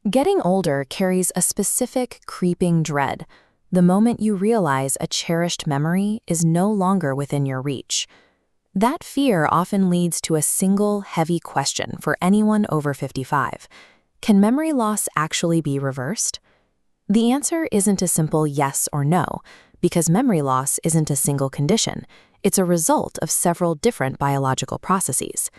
Getting older carries a specific creeping dread, the moment you realize a cherished memory is no longer within your reach. That fear often leads to a single heavy question for anyone over 55. Can memory loss actually be reversed? The answer isn't a simple yes or no, because memory loss isn't a single condition. It's a result of several different biological processes.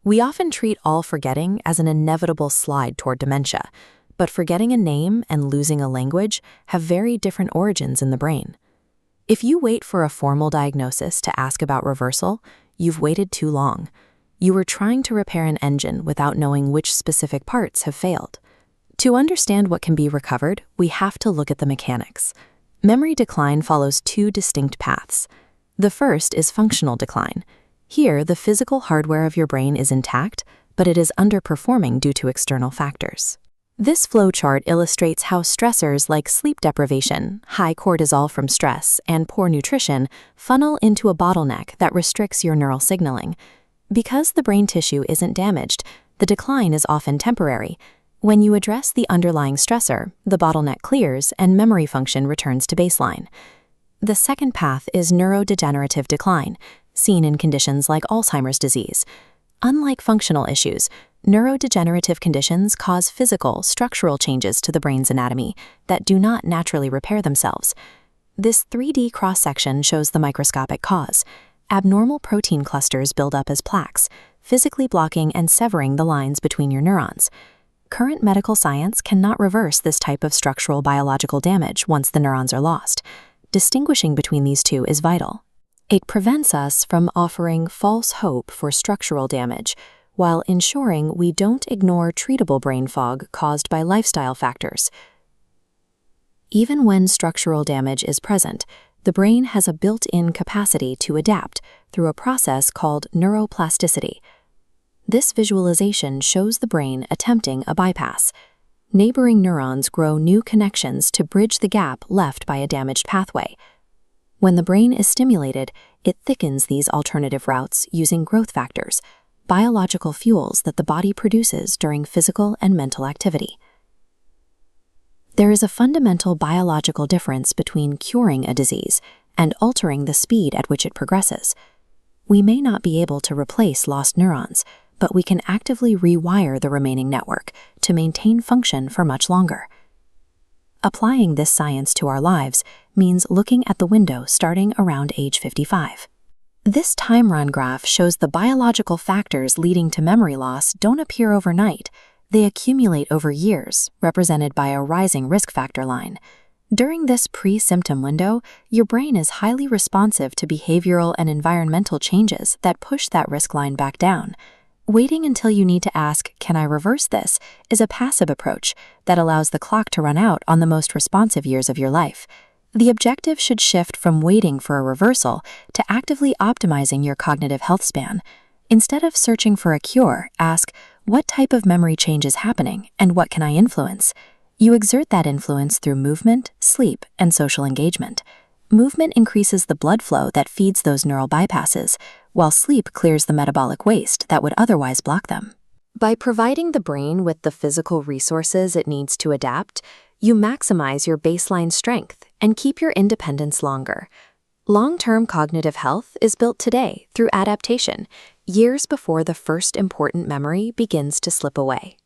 We often treat all forgetting as an inevitable slide toward dementia, but forgetting a name and losing a language have very different origins in the brain. If you wait for a formal diagnosis to ask about reversal, you've waited too long. You were trying to repair an engine without knowing which specific parts have failed. To understand what can be recovered, we have to look at the mechanics. Memory decline follows two distinct paths. The first is functional decline. Here, the physical hardware of your brain is intact, but it is underperforming due to external factors. This flowchart illustrates how stressors like sleep deprivation, high cortisol from stress, and poor nutrition funnel into a bottleneck that restricts your neural signaling. Because the brain tissue isn't damaged, the decline is often temporary. When you address the underlying stressor, the bottleneck clears and memory function returns to baseline. The second path is neurodegenerative decline, seen in conditions like Alzheimer's disease. Unlike functional issues, neurodegenerative conditions cause physical, structural changes to the brain's anatomy that do not naturally repair themselves. This 3D cross-section shows the microscopic cause. Abnormal protein clusters build up as plaques, physically blocking and severing the lines between your neurons. Current medical science cannot reverse this type of structural biological damage once the neurons are lost. Distinguishing between these two is vital. It prevents us from offering false hope for structural damage, while ensuring we don't ignore treatable brain fog caused by lifestyle factors. Even when structural damage is present, the brain has a built-in capacity to adapt through a process called neuroplasticity. This visualization shows the brain attempting a bypass. Neighboring neurons grow new connections to bridge the gap left by a damaged pathway. When the brain is stimulated, it thickens these alternative routes using growth factors, biological fuels that the body produces during physical and mental activity. There is a fundamental biological difference between curing a disease and altering the speed at which it progresses. We may not be able to replace lost neurons, but we can actively rewire the remaining network to maintain function for much longer. Applying this science to our lives means looking at the window starting around age 55. This time run graph shows the biological factors leading to memory loss don't appear overnight. They accumulate over years, represented by a rising risk factor line. During this pre-symptom window, your brain is highly responsive to behavioral and environmental changes that push that risk line back down. Waiting until you need to ask, "Can I reverse this?" is a passive approach that allows the clock to run out on the most responsive years of your life. The objective should shift from waiting for a reversal to actively optimizing your cognitive health span. Instead of searching for a cure, ask, "What type of memory change is happening, and what can I influence?" You exert that influence through movement, sleep, and social engagement. Movement increases the blood flow that feeds those neural bypasses, while sleep clears the metabolic waste that would otherwise block them. By providing the brain with the physical resources it needs to adapt, you maximize your baseline strength and keep your independence longer. Long-term cognitive health is built today through adaptation, years before the first important memory begins to slip away.